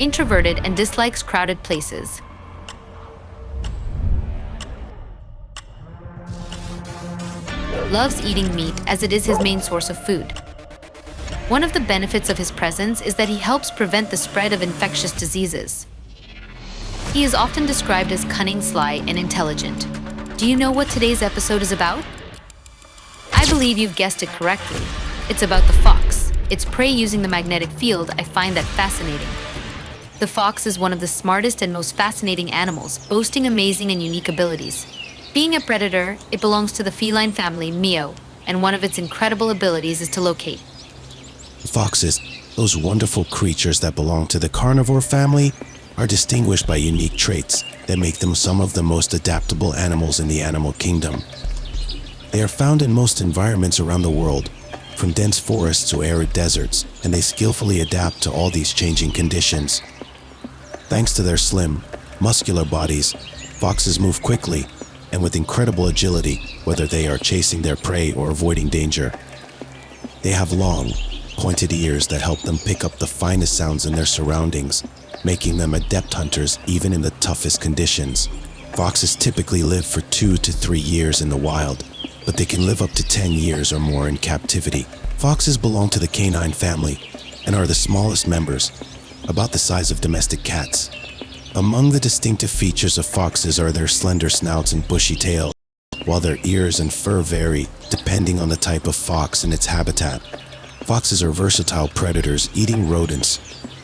introverted and dislikes crowded places. Loves eating meat as it is his main source of food. One of the benefits of his presence is that he helps prevent the spread of infectious diseases. He is often described as cunning, sly, and intelligent. Do you know what today's episode is about? I believe you've guessed it correctly. It's about the fox. Its prey using the magnetic field. I find that fascinating. The fox is one of the smartest and most fascinating animals, boasting amazing and unique abilities. Being a predator, it belongs to the feline family Mio, and one of its incredible abilities is to locate. Foxes, those wonderful creatures that belong to the carnivore family, are distinguished by unique traits that make them some of the most adaptable animals in the animal kingdom. They are found in most environments around the world, from dense forests to arid deserts, and they skillfully adapt to all these changing conditions. Thanks to their slim, muscular bodies, foxes move quickly and with incredible agility, whether they are chasing their prey or avoiding danger. They have long, pointed ears that help them pick up the finest sounds in their surroundings, making them adept hunters even in the toughest conditions. Foxes typically live for 2 to 3 years in the wild, but they can live up to 10 years or more in captivity. Foxes belong to the canine family and are the smallest members, about the size of domestic cats. Among the distinctive features of foxes are their slender snouts and bushy tails, while their ears and fur vary depending on the type of fox and its habitat. Foxes are versatile predators, eating rodents,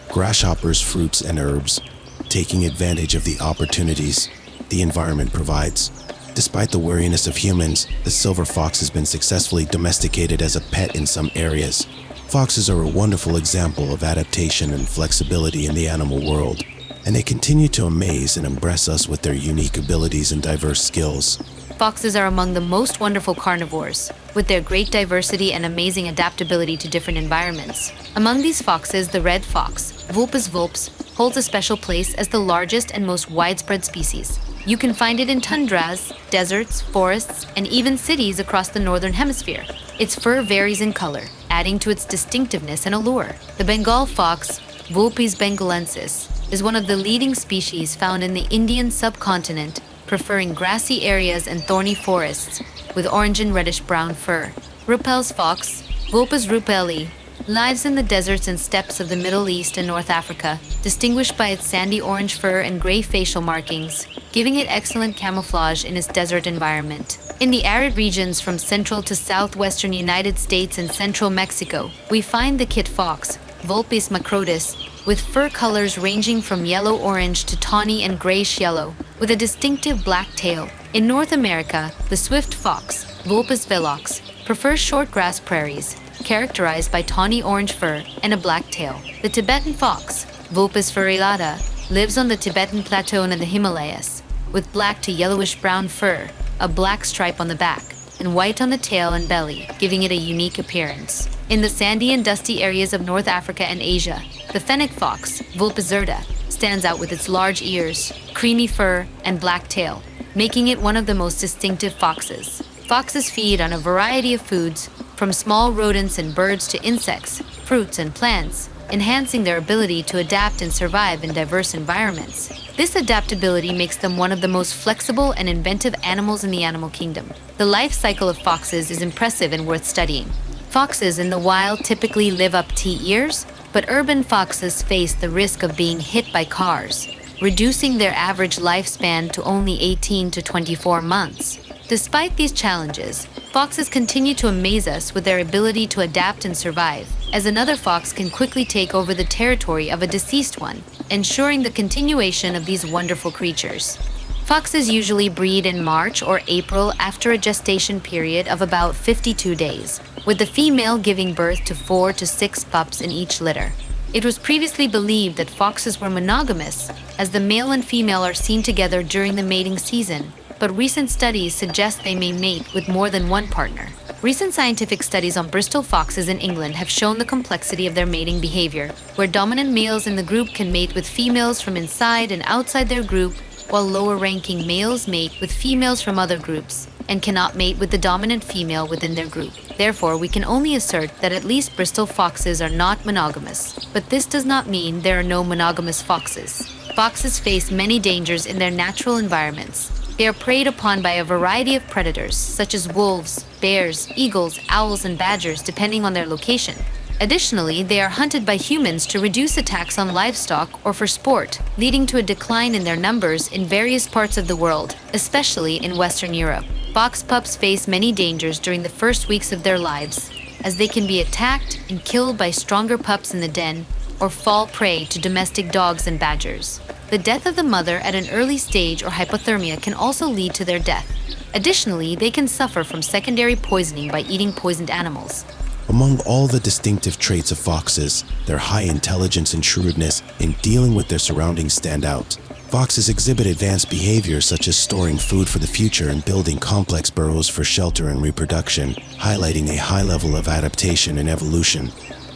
grasshoppers, fruits, and herbs, taking advantage of the opportunities the environment provides. Despite the wariness of humans, the silver fox has been successfully domesticated as a pet in some areas. Foxes are a wonderful example of adaptation and flexibility in the animal world, and they continue to amaze and impress us with their unique abilities and diverse skills. Foxes are among the most wonderful carnivores, with their great diversity and amazing adaptability to different environments. Among these foxes, the red fox, Vulpes vulpes, holds a special place as the largest and most widespread species. You can find it in tundras, deserts, forests, and even cities across the northern hemisphere. Its fur varies in color, adding to its distinctiveness and allure. The Bengal fox, Vulpes bengalensis, is one of the leading species found in the Indian subcontinent, preferring grassy areas and thorny forests, with orange and reddish-brown fur. Ruppell's fox, Vulpes ruppelli, lives in the deserts and steppes of the Middle East and North Africa, distinguished by its sandy orange fur and gray facial markings, giving it excellent camouflage in its desert environment. In the arid regions from central to southwestern United States and central Mexico, we find the kit fox, Vulpes macrotis, with fur colors ranging from yellow-orange to tawny and grayish-yellow, with a distinctive black tail. In North America, the swift fox, Vulpes velox, prefers short grass prairies, characterized by tawny orange fur and a black tail. The Tibetan fox, Vulpes ferrulata, lives on the Tibetan Plateau and in the Himalayas, with black to yellowish-brown fur, a black stripe on the back, and white on the tail and belly, giving it a unique appearance. In the sandy and dusty areas of North Africa and Asia, the fennec fox, Vulpes zerda, stands out with its large ears, creamy fur, and black tail, making it one of the most distinctive foxes. Foxes feed on a variety of foods, from small rodents and birds to insects, fruits, and plants, enhancing their ability to adapt and survive in diverse environments. This adaptability makes them one of the most flexible and inventive animals in the animal kingdom. The life cycle of foxes is impressive and worth studying. Foxes in the wild typically live up to years, but urban foxes face the risk of being hit by cars, reducing their average lifespan to only 18 to 24 months. Despite these challenges, foxes continue to amaze us with their ability to adapt and survive, as another fox can quickly take over the territory of a deceased one, ensuring the continuation of these wonderful creatures. Foxes usually breed in March or April after a gestation period of about 52 days, with the female giving birth to 4 to 6 pups in each litter. It was previously believed that foxes were monogamous, as the male and female are seen together during the mating season, but recent studies suggest they may mate with more than one partner. Recent scientific studies on Bristol foxes in England have shown the complexity of their mating behavior, where dominant males in the group can mate with females from inside and outside their group, while lower-ranking males mate with females from other groups and cannot mate with the dominant female within their group. Therefore, we can only assert that at least Bristol foxes are not monogamous. But this does not mean there are no monogamous foxes. Foxes face many dangers in their natural environments. They are preyed upon by a variety of predators, such as wolves, bears, eagles, owls, and badgers, depending on their location. Additionally, they are hunted by humans to reduce attacks on livestock or for sport, leading to a decline in their numbers in various parts of the world, especially in Western Europe. Fox pups face many dangers during the first weeks of their lives, as they can be attacked and killed by stronger pups in the den or fall prey to domestic dogs and badgers. The death of the mother at an early stage or hypothermia can also lead to their death. Additionally, they can suffer from secondary poisoning by eating poisoned animals. Among all the distinctive traits of foxes, their high intelligence and shrewdness in dealing with their surroundings stand out. Foxes exhibit advanced behaviors such as storing food for the future and building complex burrows for shelter and reproduction, highlighting a high level of adaptation and evolution.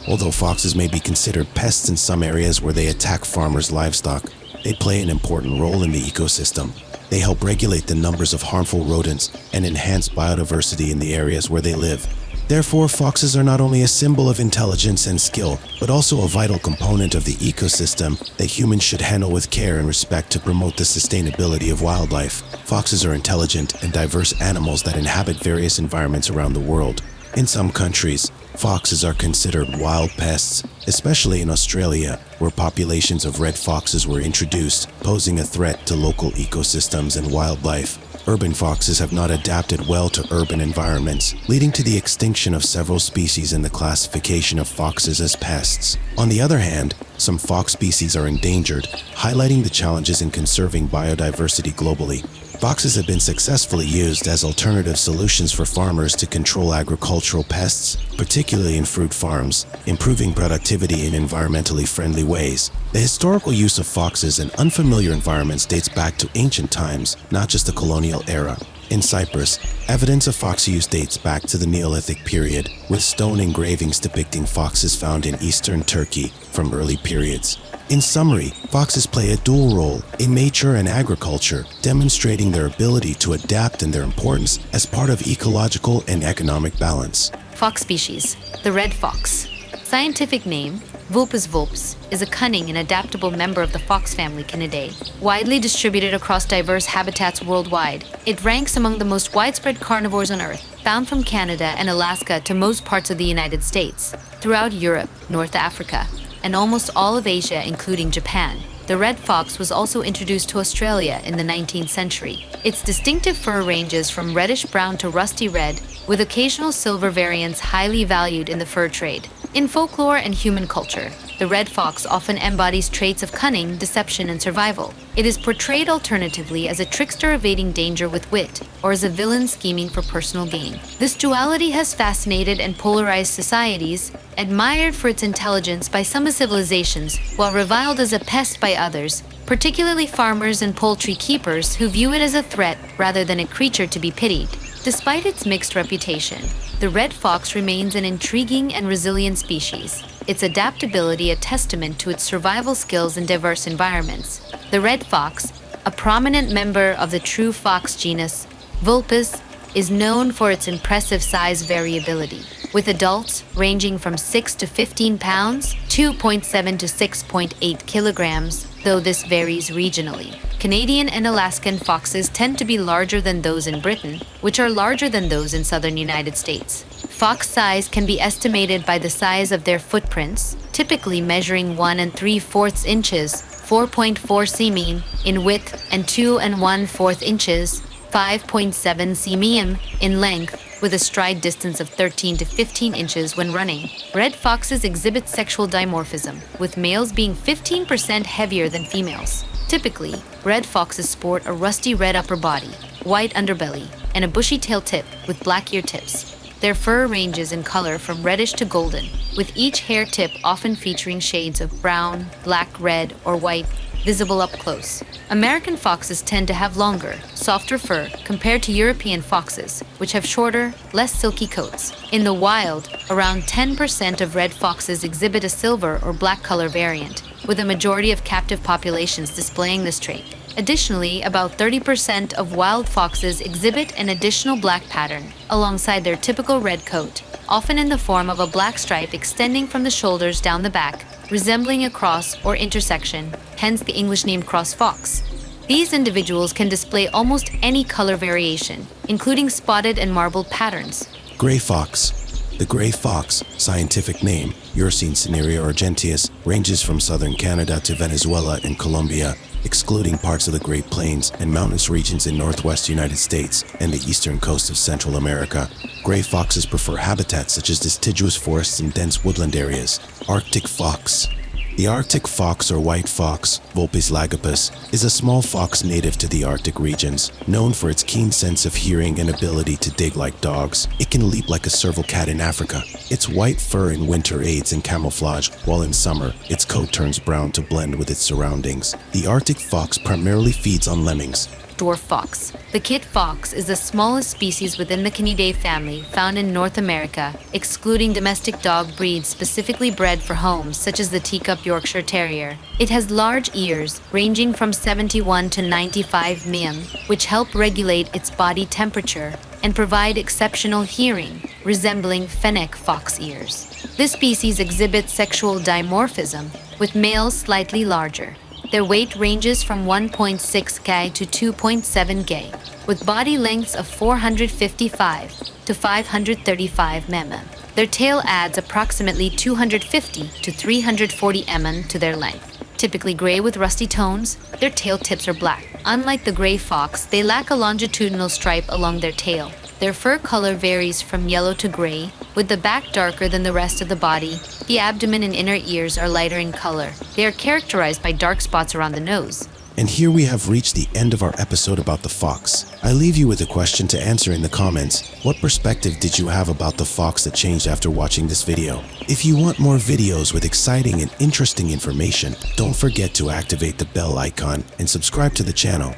Although foxes may be considered pests in some areas where they attack farmers' livestock, they play an important role in the ecosystem. They help regulate the numbers of harmful rodents and enhance biodiversity in the areas where they live. Therefore, foxes are not only a symbol of intelligence and skill, but also a vital component of the ecosystem that humans should handle with care and respect to promote the sustainability of wildlife. Foxes are intelligent and diverse animals that inhabit various environments around the world. In some countries, foxes are considered wild pests, especially in Australia, where populations of red foxes were introduced, posing a threat to local ecosystems and wildlife. Urban foxes have not adapted well to urban environments, leading to the extinction of several species in the classification of foxes as pests. On the other hand, some fox species are endangered, highlighting the challenges in conserving biodiversity globally. Foxes have been successfully used as alternative solutions for farmers to control agricultural pests, particularly in fruit farms, improving productivity in environmentally friendly ways. The historical use of foxes in unfamiliar environments dates back to ancient times, not just the colonial era. In Cyprus, evidence of fox use dates back to the Neolithic period, with stone engravings depicting foxes found in eastern Turkey from early periods. In summary, foxes play a dual role in nature and agriculture, demonstrating their ability to adapt and their importance as part of ecological and economic balance. Fox species. The red fox. Scientific name, Vulpes vulpes, is a cunning and adaptable member of the fox family Canidae. Widely distributed across diverse habitats worldwide, it ranks among the most widespread carnivores on Earth, found from Canada and Alaska to most parts of the United States, throughout Europe, North Africa, and almost all of Asia, including Japan. The red fox was also introduced to Australia in the 19th century. Its distinctive fur ranges from reddish-brown to rusty red, with occasional silver variants highly valued in the fur trade. In folklore and human culture, the red fox often embodies traits of cunning, deception, and survival. It is portrayed alternatively as a trickster evading danger with wit, or as a villain scheming for personal gain. This duality has fascinated and polarized societies, admired for its intelligence by some civilizations, while reviled as a pest by others, particularly farmers and poultry keepers who view it as a threat rather than a creature to be pitied. Despite its mixed reputation, the red fox remains an intriguing and resilient species, its adaptability a testament to its survival skills in diverse environments. The red fox, a prominent member of the true fox genus, Vulpes, is known for its impressive size variability, with adults ranging from 6 to 15 pounds, 2.7 to 6.8 kilograms, though this varies regionally. Canadian and Alaskan foxes tend to be larger than those in Britain, which are larger than those in southern United States. Fox size can be estimated by the size of their footprints, typically measuring 1 3/4 inches, 4.4 cm in width, and 2 1/4 inches, 5.7 cm in length, with a stride distance of 13 to 15 inches when running. Red foxes exhibit sexual dimorphism, with males being 15% heavier than females. Typically, red foxes sport a rusty red upper body, white underbelly, and a bushy tail tip with black ear tips. Their fur ranges in color from reddish to golden, with each hair tip often featuring shades of brown, black, red, or white visible up close. American foxes tend to have longer, softer fur compared to European foxes, which have shorter, less silky coats. In the wild, around 10% of red foxes exhibit a silver or black color variant, with a majority of captive populations displaying this trait. Additionally, about 30% of wild foxes exhibit an additional black pattern alongside their typical red coat, often in the form of a black stripe extending from the shoulders down the back, resembling a cross or intersection, hence the English name cross fox. These individuals can display almost any color variation, including spotted and marbled patterns. Gray fox. The gray fox, scientific name, Urcine cinerea argenteus, ranges from southern Canada to Venezuela and Colombia, excluding parts of the Great Plains and mountainous regions in northwest United States and the eastern coast of Central America. Gray foxes prefer habitats such as deciduous forests and dense woodland areas. Arctic fox. The Arctic fox or white fox, Vulpes lagopus, is a small fox native to the Arctic regions. Known for its keen sense of hearing and ability to dig like dogs, it can leap like a serval cat in Africa. Its white fur in winter aids in camouflage, while in summer, its coat turns brown to blend with its surroundings. The Arctic fox primarily feeds on lemmings. Dwarf fox. The kit fox is the smallest species within the Canidae family found in North America, excluding domestic dog breeds specifically bred for homes such as the teacup Yorkshire Terrier. It has large ears, ranging from 71 to 95 mm, which help regulate its body temperature and provide exceptional hearing, resembling fennec fox ears. This species exhibits sexual dimorphism, with males slightly larger. Their weight ranges from 1.6 kg to 2.7 kg, with body lengths of 455 to 535 mm. Their tail adds approximately 250 to 340 mm to their length. Typically gray with rusty tones, their tail tips are black. Unlike the gray fox, they lack a longitudinal stripe along their tail. Their fur color varies from yellow to gray, with the back darker than the rest of the body. The abdomen and inner ears are lighter in color. They are characterized by dark spots around the nose. And here we have reached the end of our episode about the fox. I leave you with a question to answer in the comments. What perspective did you have about the fox that changed after watching this video? If you want more videos with exciting and interesting information, don't forget to activate the bell icon and subscribe to the channel.